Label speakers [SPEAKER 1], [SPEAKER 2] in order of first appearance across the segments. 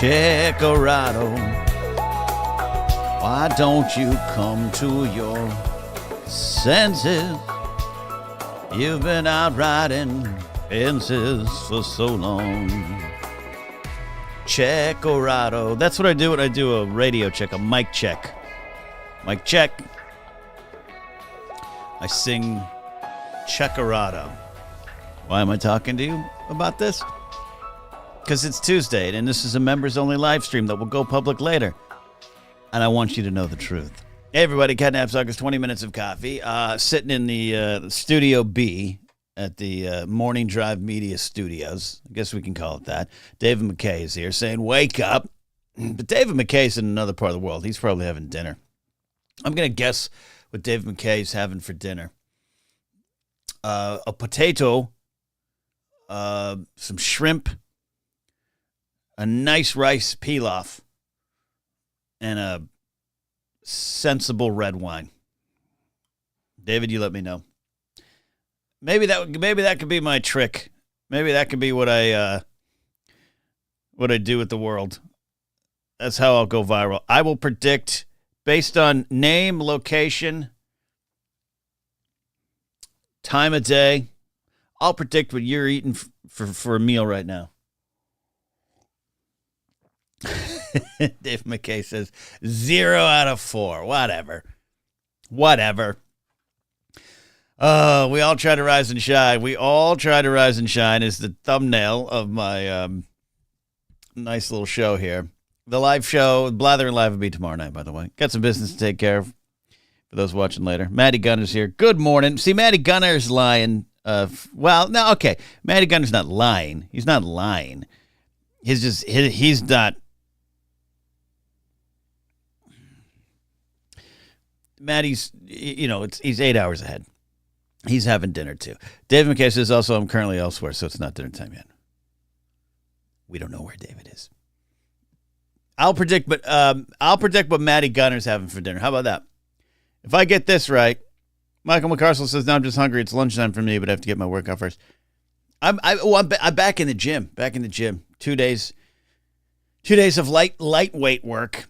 [SPEAKER 1] Chicorado, why don't you come to your senses? You've been out riding fences for so long. Chicorado. That's what I do when I do a radio check, a mic check. Mic check. I sing Chicorado. Why am I talking to you about this? Because it's Tuesday, and this is a members-only live stream that will go public later. And I want you to know the truth. Hey, everybody. Ken Napzok is 20 Minutes of Coffee. Sitting in the Studio B at the Morning Drive Media Studios. I guess we can call it that. David McKay is here saying, wake up. But David McKay's in another part of the world. He's probably having dinner. I'm going to guess what David McKay's having for dinner. A potato, some shrimp, a nice rice pilaf, and a sensible red wine. David, you let me know. Maybe that could be my trick. Maybe that could be what I do with the world. That's how I'll go viral. I will predict based on name, location, time of day. I'll predict what you're eating for a meal right now. Dave McKay says 0 out of 4. Whatever. We all try to rise and shine. We all try to rise and shine is the thumbnail of my nice little show here. The live show, Blathering Live will be tomorrow night, by the way. Got some business to take care of for those watching later. Matty Gunner's here. Good morning. See, Matty Gunner's lying. Matty Gunner's not lying. He's not lying. He's not. Matty's, he's 8 hours ahead. He's having dinner too. David McKay says also, I'm currently elsewhere, so it's not dinner time yet. We don't know where David is. I'll predict what Matty Gunner's having for dinner. How about that? If I get this right, Michael McCarcel says, no, I'm just hungry. It's lunchtime for me, but I have to get my workout first. I'm back in the gym. 2 days. 2 days of lightweight work.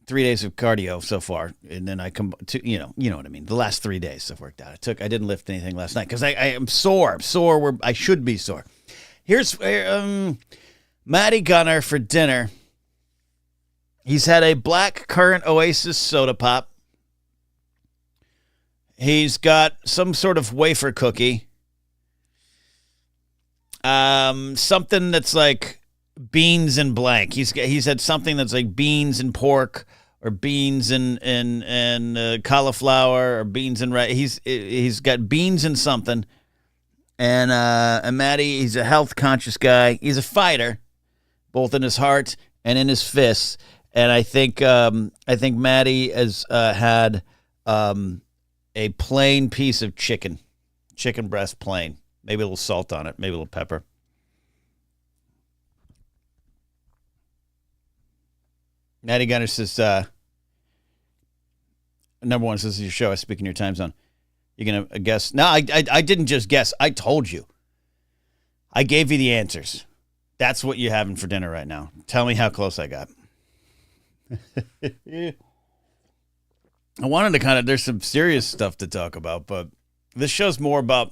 [SPEAKER 1] 3 days of cardio so far, and then I come to you know what I mean. The last 3 days I've worked out. I didn't lift anything last night because I am sore. Where I should be sore. Here's Matty Gunner for dinner. He's had a black currant Oasis soda pop. He's got some sort of wafer cookie. Something that's like beans and blank. He's had something that's like beans and pork, or beans and cauliflower, or beans and rice. He's got beans and something. And Matty, he's a health conscious guy. He's a fighter, both in his heart and in his fists. And I think Matty has had a plain piece of chicken breast plain, maybe a little salt on it, maybe a little pepper. Matty Gunner says, number one, says, this is your show. I speak in your time zone. You're going to guess? No, I didn't just guess. I told you. I gave you the answers. That's what you're having for dinner right now. Tell me how close I got. I wanted to there's some serious stuff to talk about, but this show's more about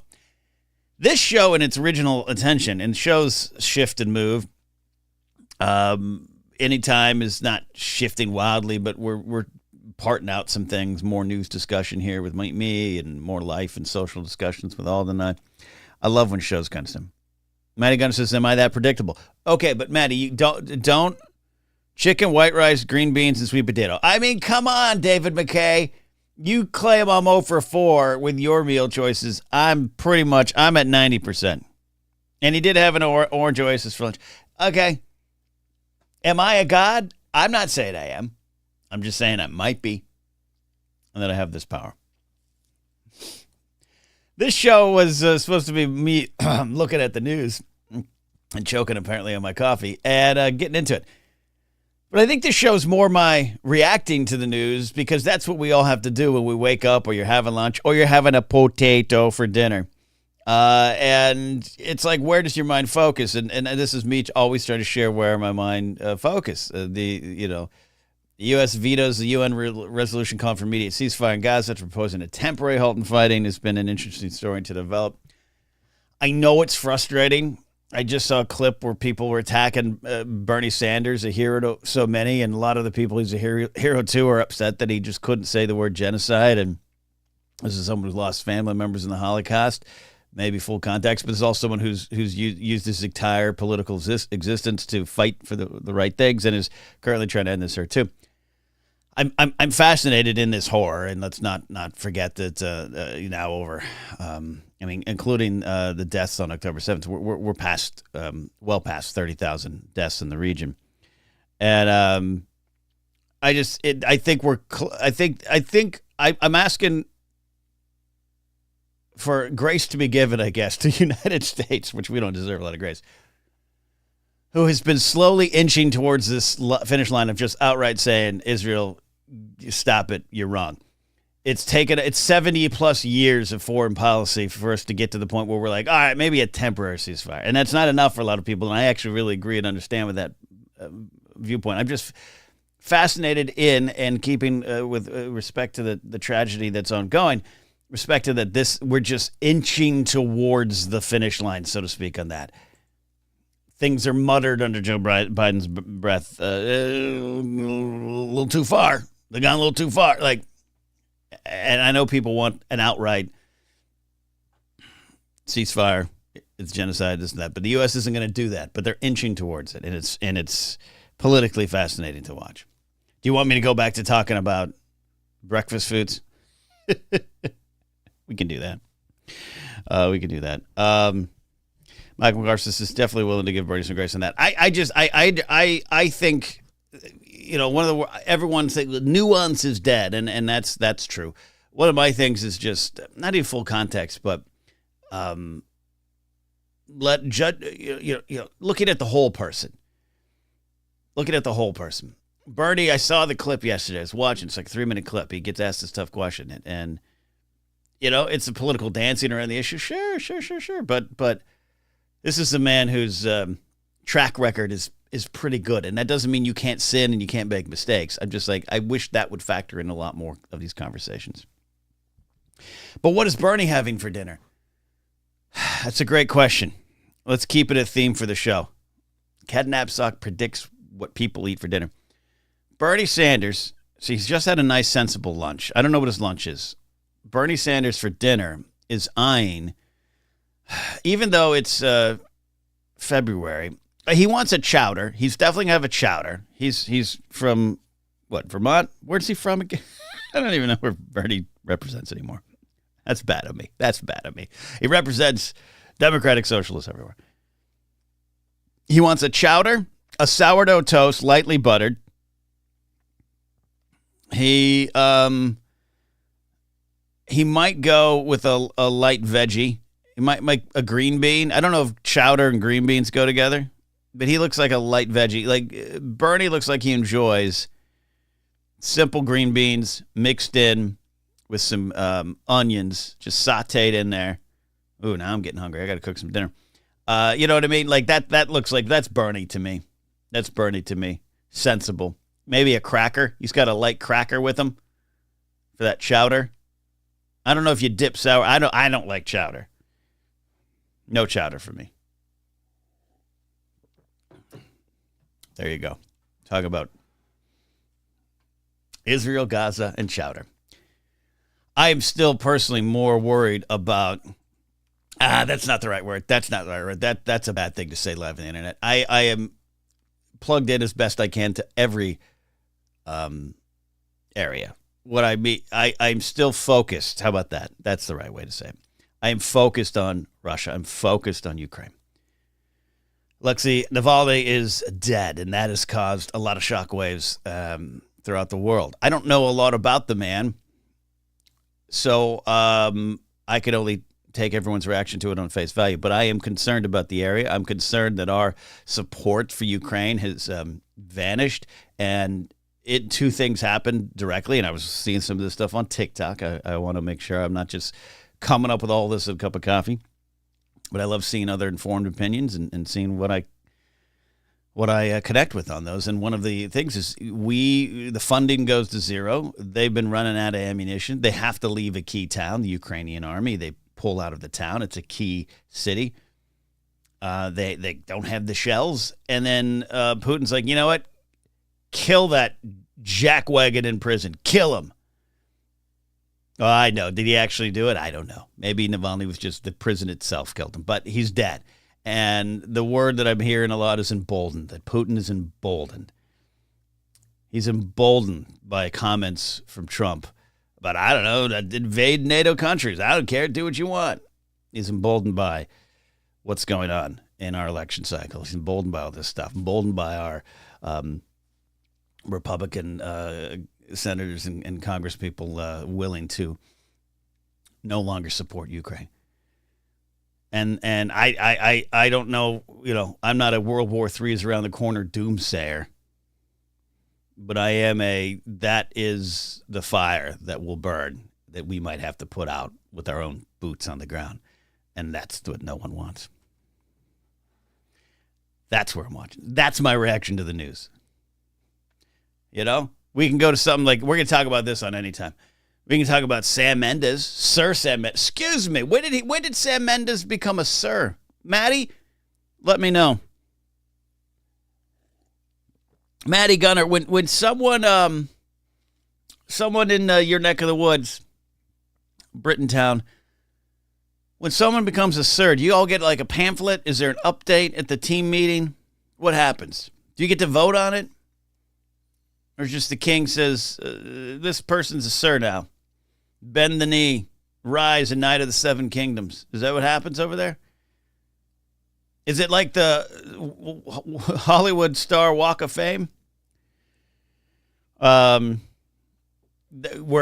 [SPEAKER 1] this show and its original intention, and shows shift and move. Anytime is not shifting wildly, but we're parting out some things, more news discussion here with me and more life and social discussions with Alden. I love when shows come to him. Matty Gunner says, am I that predictable? Okay, but Matty, you don't chicken, white rice, green beans, and sweet potato. I mean, come on, David McKay. You claim I'm 0 for 4 with your meal choices. I'm at 90%. And he did have an orange Oasis for lunch. Okay. Am I a god? I'm not saying I am. I'm just saying I might be. And that I have this power. This show was supposed to be me looking at the news and choking apparently on my coffee and getting into it. But I think this show's more my reacting to the news, because that's what we all have to do when we wake up, or you're having lunch, or you're having a potato for dinner. And it's like, where does your mind focus? And this is me always trying to share where my mind focus. The U.S. vetoes the UN resolution calling for immediate ceasefire in Gaza, proposing a temporary halt in fighting. Has been an interesting story to develop. I know it's frustrating. I just saw a clip where people were attacking Bernie Sanders, a hero to so many, and a lot of the people he's a hero to are upset that he just couldn't say the word genocide. And this is someone who's lost family members in the Holocaust, maybe full context, but it's also someone who's used his entire political existence to fight for the right things and is currently trying to end this hurt too. I'm fascinated in this horror, and let's not forget that now over. Including the deaths on October 7th, we're past well past 30,000 deaths in the region, and I'm asking for grace to be given, I guess, to the United States, which we don't deserve a lot of grace, who has been slowly inching towards this finish line of just outright saying, Israel, stop it, you're wrong. It's 70 plus years of foreign policy for us to get to the point where we're like, all right, maybe a temporary ceasefire. And that's not enough for a lot of people. And I actually really agree and understand with that viewpoint. I'm just fascinated in and keeping with respect to the tragedy that's ongoing, respect to that we're just inching towards the finish line, so to speak, on that. Things are muttered under Joe Biden's breath. A little too far. They've gone a little too far. And I know people want an outright ceasefire. It's genocide, this and that. But the U.S. isn't going to do that. But they're inching towards it, and it's politically fascinating to watch. Do you want me to go back to talking about breakfast foods? We can do that. Michael Garces is definitely willing to give Bernie some grace on that. I think. One of everyone saying nuance is dead, and that's true. One of my things is just not even full context, but looking at the whole person. Looking at the whole person. Bernie, I saw the clip yesterday. I was watching. It's like a 3-minute clip. He gets asked this tough question, and it's a political dancing around the issue. Sure. But this is a man whose track record is pretty good. And that doesn't mean you can't sin and you can't make mistakes. I'm just like, I wish that would factor in a lot more of these conversations. But what is Bernie having for dinner? That's a great question. Let's keep it a theme for the show. Ken Napzok predicts what people eat for dinner. Bernie Sanders, he's just had a nice, sensible lunch. I don't know what his lunch is. Bernie Sanders for dinner is eyeing, even though it's February, he wants a chowder. He's definitely going to have a chowder. He's from, what, Vermont? Where's he from again? I don't even know where Bernie represents anymore. That's bad of me. He represents Democratic Socialists everywhere. He wants a chowder, a sourdough toast, lightly buttered. He might go with a light veggie. He might make a green bean. I don't know if chowder and green beans go together. But he looks like a light veggie. Like Bernie looks like he enjoys simple green beans mixed in with some onions, just sauteed in there. Ooh, now I'm getting hungry. I got to cook some dinner. You know what I mean? Like that looks like that's Bernie to me. That's Bernie to me. Sensible. Maybe a cracker. He's got a light cracker with him for that chowder. I don't know if you dip sour. I don't like chowder. No chowder for me. There you go. Talk about Israel, Gaza, and chowder. I am still personally more worried about. That's not the right word. That's not the right word. That's a bad thing to say live on the internet. I am plugged in as best I can to every area. What I mean, I'm still focused. How about that? That's the right way to say it. I am focused on Russia. I'm focused on Ukraine. Alexei Navalny is dead, and that has caused a lot of shockwaves throughout the world. I don't know a lot about the man, so I could only take everyone's reaction to it on face value. But I am concerned about the area. I'm concerned that our support for Ukraine has vanished, and two things happened directly, and I was seeing some of this stuff on TikTok. I want to make sure I'm not just coming up with all this in a cup of coffee. But I love seeing other informed opinions and seeing what I connect with on those. And one of the things is the funding goes to zero. They've been running out of ammunition. They have to leave a key town, the Ukrainian army. They pull out of the town. It's a key city. They don't have the shells. And then Putin's like, you know what? Kill that jackwagon in prison. Kill him. Oh, I know. Did he actually do it? I don't know. Maybe Navalny was just the prison itself killed him, but he's dead. And the word that I'm hearing a lot is emboldened, that Putin is emboldened. He's emboldened by comments from Trump about, I don't know, invade NATO countries. I don't care. Do what you want. He's emboldened by what's going on in our election cycle. He's emboldened by all this stuff, emboldened by our Republican senators and congresspeople willing to no longer support Ukraine. And I don't know, I'm not a World War III is around the corner doomsayer, but I am that is the fire that will burn, that we might have to put out with our own boots on the ground. And that's what no one wants. That's where I'm watching. That's my reaction to the news. We can go to something like, we're going to talk about this on any time. We can talk about Sam Mendes, Sir Sam Mendes. Excuse me, when did Sam Mendes become a sir? Maddie, let me know. Maddie Gunner, when someone in your neck of the woods, Brittontown, when someone becomes a sir, do you all get like a pamphlet? Is there an update at the team meeting? What happens? Do you get to vote on it? Or just the king says, this person's a sir now. Bend the knee. Rise, a knight of the seven kingdoms. Is that what happens over there? Is it like the Hollywood star Walk of Fame? Where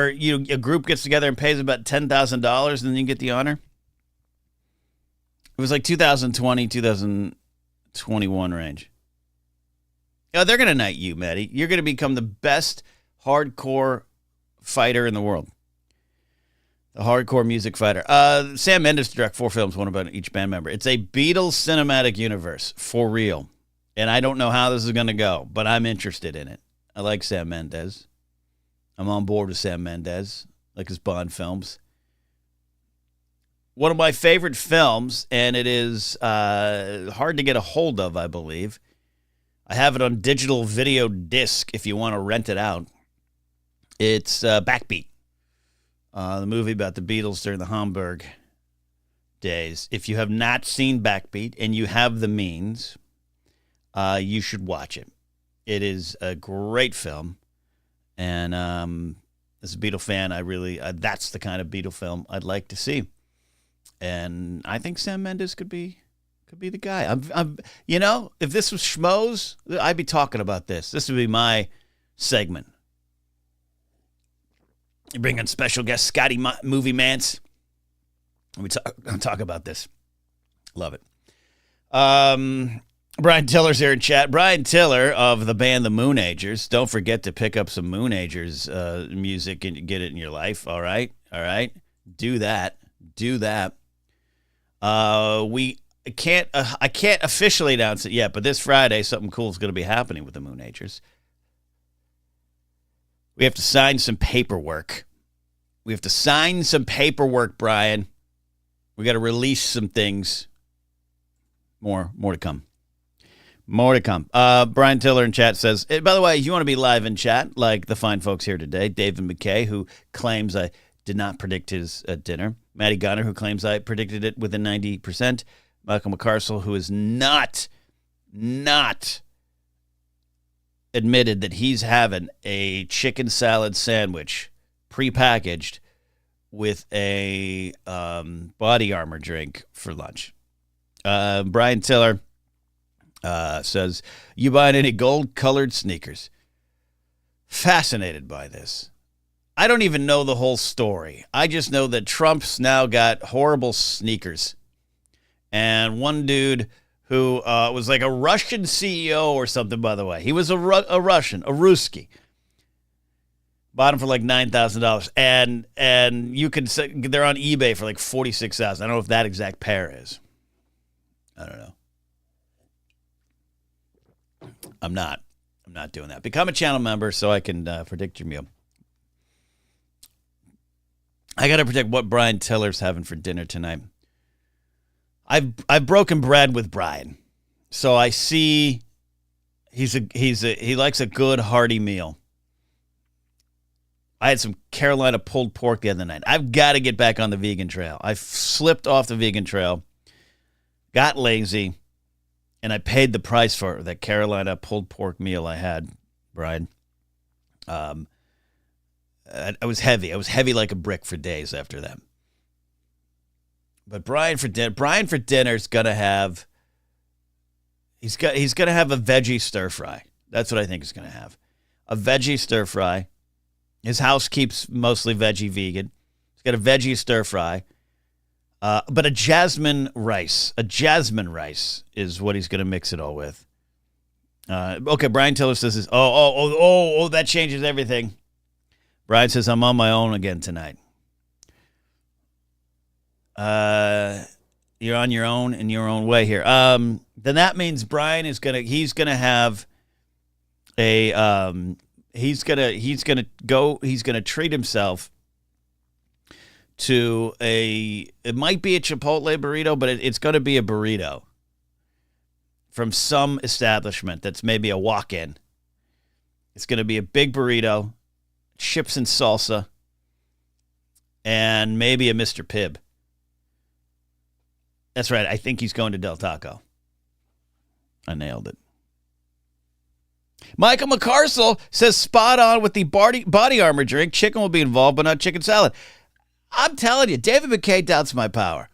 [SPEAKER 1] a group gets together and pays about $10,000 and then you get the honor? It was like 2020, 2021 range. Oh, they're going to knight you, Maddie. You're going to become the best hardcore fighter in the world. The hardcore music fighter. Sam Mendes directed 4 films, one about each band member. It's a Beatles cinematic universe, for real. And I don't know how this is going to go, but I'm interested in it. I like Sam Mendes. I'm on board with Sam Mendes, like his Bond films. One of my favorite films, and it is hard to get a hold of, I believe. I have it on digital video disc if you want to rent it out. It's Backbeat, the movie about the Beatles during the Hamburg days. If you have not seen Backbeat and you have the means, you should watch it. It is a great film. And as a Beatle fan, I really that's the kind of Beatle film I'd like to see. And I think Sam Mendes could be the guy. If this was Schmoes, I'd be talking about this. This would be my segment. You bring in special guest Scotty Movie Mance. We talk about this. Love it. Brian Tiller's here in chat. Brian Tiller of the band The Moonagers. Don't forget to pick up some Moonagers music and get it in your life. All right. Do that. I can't officially announce it yet, but this Friday, something cool is going to be happening with the Moonagers. We have to sign some paperwork. Brian. We got to release some things. More to come. Brian Tiller in chat says, by the way, you want to be live in chat, like the fine folks here today. David McKay, who claims I did not predict his dinner. Maddie Gunner, who claims I predicted it within 90%. Michael McCarcel, who is not admitted that he's having a chicken salad sandwich prepackaged with a body armor drink for lunch. Brian Tiller says, you buying any gold-colored sneakers? Fascinated by this. I don't even know the whole story. I just know that Trump's now got horrible sneakers. And one dude who was like a Russian CEO or something, by the way. He was a Russian, a Ruski. Bought them for like $9,000. And you can say they're on eBay for like $46,000. I don't know if that exact pair is. I don't know. I'm not doing that. Become a channel member so I can predict your meal. I got to predict what Brian Tiller's having for dinner tonight. I've broken bread with Brian, so I see he likes a good hearty meal. I had some Carolina pulled pork the other night. I've got to get back on the vegan trail. I slipped off the vegan trail, got lazy, and I paid the price for that Carolina pulled pork meal I had, Brian. I was heavy. I was heavy like a brick for days after that. But Brian for dinner is gonna have. He's gonna have a veggie stir fry. That's what I think he's gonna have. A veggie stir fry. His house keeps mostly veggie vegan. He's got a veggie stir fry. But a jasmine rice. A jasmine rice is what he's going to mix it all with. Okay, Brian Tiller says this. That changes everything. Brian says, I'm on my own again tonight. You're on your own in your own way here. Then that means Brian is going to have a, he's going to treat himself to it might be a Chipotle burrito, but it's going to be a burrito from some establishment that's maybe a walk-in. It's going to be a big burrito, chips and salsa, and maybe a Mr. Pibb. That's right. I think he's going to Del Taco. I nailed it. Michael McCarcel says spot on with the body armor drink. Chicken will be involved, but not chicken salad. I'm telling you, David McKay doubts my power.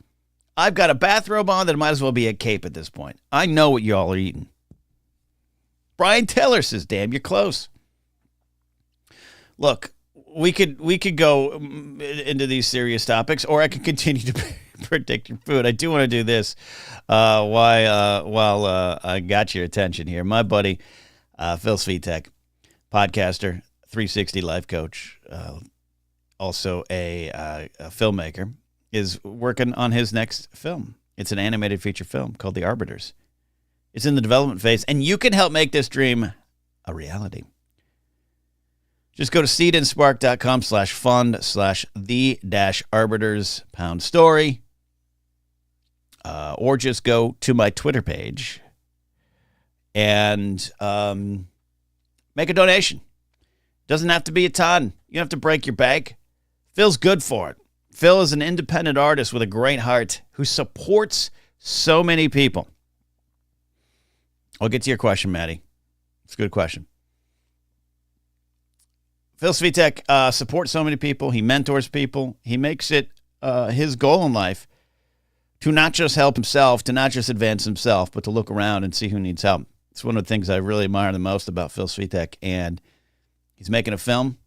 [SPEAKER 1] I've got a bathrobe on that might as well be a cape at this point. I know what y'all are eating. Brian Taylor says, damn, you're close. Look, we could go into these serious topics, or I could continue to predict your food. I do want to do this while I got your attention here. My buddy, Phil Svitek, podcaster, 360 life coach, also a filmmaker, is working on his next film. It's an animated feature film called The Arbiters. It's in the development phase, and you can help make this dream a reality. Just go to seedandspark.com/fund/the-arbiters_story, or just go to my Twitter page and make a donation. Doesn't have to be a ton. You don't have to break your bank. Phil's good for it. Phil is an independent artist with a great heart who supports so many people. I'll get to your question, Maddie. It's a good question. Phil Svitek supports so many people. He mentors people. He makes it his goal in life to not just help himself, to not just advance himself, but to look around and see who needs help. It's one of the things I really admire the most about Phil Svitek. And he's making a film.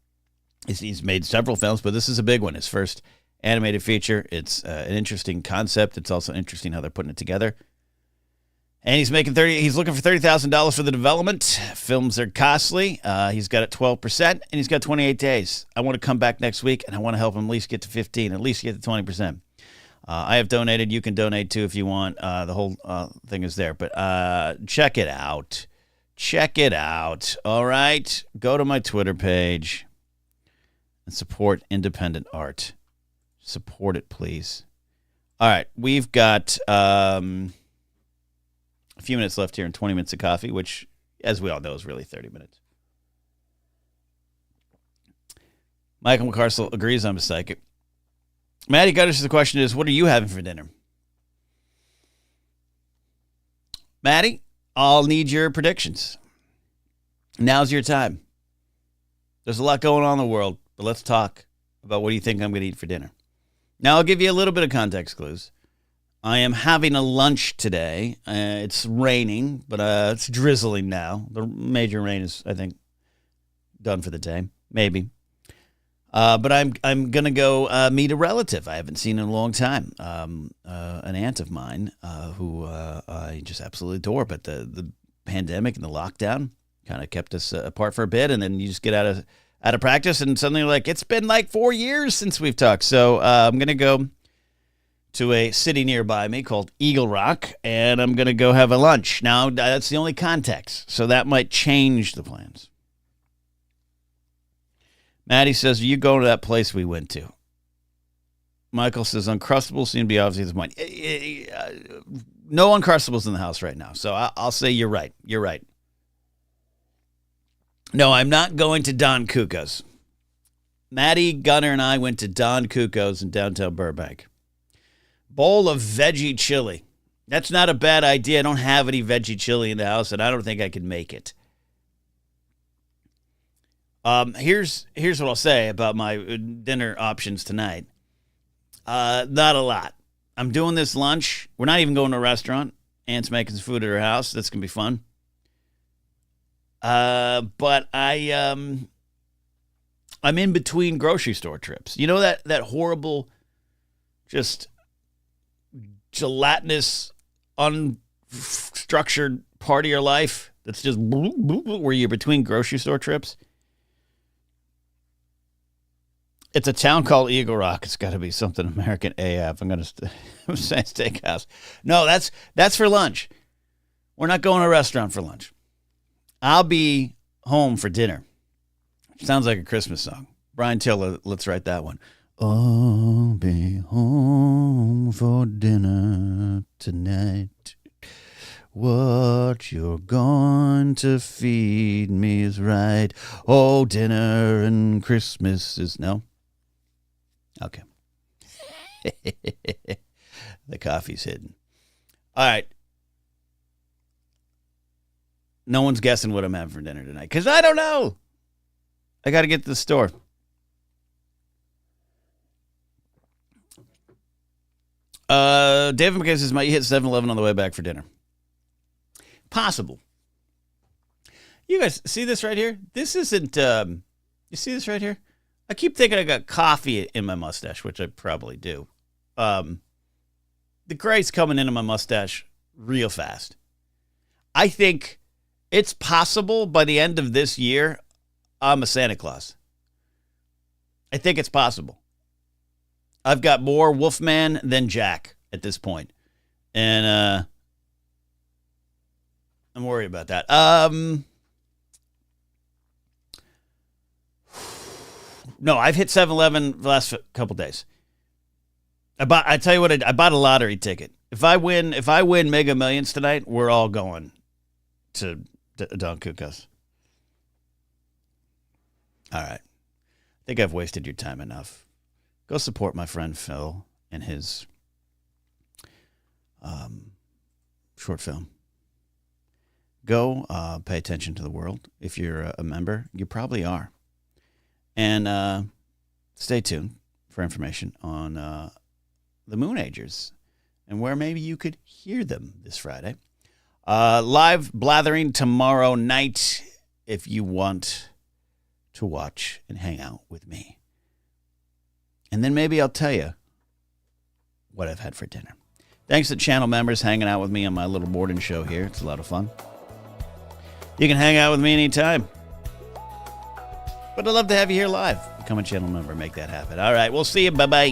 [SPEAKER 1] He's made several films, but this is a big one. His first animated feature. It's an interesting concept. It's also interesting how they're putting it together. And he's looking for $30,000 for the development. Films are costly. He's got it 12%, and he's got 28 days. I want to come back next week, and I want to help him at least get to 15, at least get to 20%. I have donated. You can donate too if you want. The whole thing is there. But check it out. Check it out. All right? Go to my Twitter page and support independent art. Support it, please. All right. We've got a few minutes left here and 20 minutes of coffee, which, as we all know, is really 30 minutes. Michael McCarcel agrees I'm a psychic. Maddie Gutters, the question is, what are you having for dinner? Maddie, I'll need your predictions. Now's your time. There's a lot going on in the world, but let's talk about what do you think I'm going to eat for dinner. Now, I'll give you a little bit of context clues. I am having a lunch today. It's raining, but it's drizzling now. The major rain is, I think, done for the day. Maybe. But I'm going to go meet a relative I haven't seen in a long time. An aunt of mine who I just absolutely adore. But the pandemic and the lockdown kind of kept us apart for a bit. And then you just get out of practice and suddenly you're like, it's been like 4 years since we've talked. So I'm going to go to a city nearby me called Eagle Rock, and I'm going to go have a lunch. Now, that's the only context, so that might change the plans. Maddie says, are you going to that place we went to? Michael says, Uncrustables seem to be obviously the point. No Uncrustables in the house right now, so I'll say you're right. You're right. No, I'm not going to Don Cuco's. Maddie, Gunner, and I went to Don Cuco's in downtown Burbank. Bowl of veggie chili. That's not a bad idea. I don't have any veggie chili in the house, and I don't think I can make it. Here's what I'll say about my dinner options tonight. Not a lot. I'm doing this lunch. We're not even going to a restaurant. Aunt's making some food at her house. That's going to be fun. But I'm in between grocery store trips. You know that horrible, just gelatinous, unstructured part of your life that's just where you're between grocery store trips? It's a town called Eagle Rock. It's got to be something American AF. I'm say steakhouse. No, that's for lunch. We're not going to a restaurant for lunch. I'll be home for dinner. Sounds like a Christmas song. Brian Tiller, let's write that one. I'll be home for dinner tonight. What you're going to feed me is right. Oh, dinner and Christmas is... No? Okay. The coffee's hidden. All right. No one's guessing what I'm having for dinner tonight because I don't know. I got to get to the store. David McKay says, might you hit 7-Eleven on the way back for dinner? Possible. You guys see this right here? This isn't, you see this right here? I keep thinking I got coffee in my mustache, which I probably do. The gray's coming into my mustache real fast. I think it's possible by the end of this year, I'm a Santa Claus. I think it's possible. I've got more Wolfman than Jack at this point. And I'm worried about that. No, I've hit 7-Eleven the last couple days. I tell you what, I bought a lottery ticket. If I win Mega Millions tonight, we're all going to Don Cuco's. All right. I think I've wasted your time enough. Go support my friend Phil and his short film. Go pay attention to the world. If you're a member, you probably are. And stay tuned for information on the Moonagers and where maybe you could hear them this Friday. Live Blathering tomorrow night if you want to watch and hang out with me. And then maybe I'll tell you what I've had for dinner. Thanks to channel members hanging out with me on my little morning show here. It's a lot of fun. You can hang out with me anytime. But I'd love to have you here live. Become a channel member. Make that happen. All right. We'll see you. Bye-bye.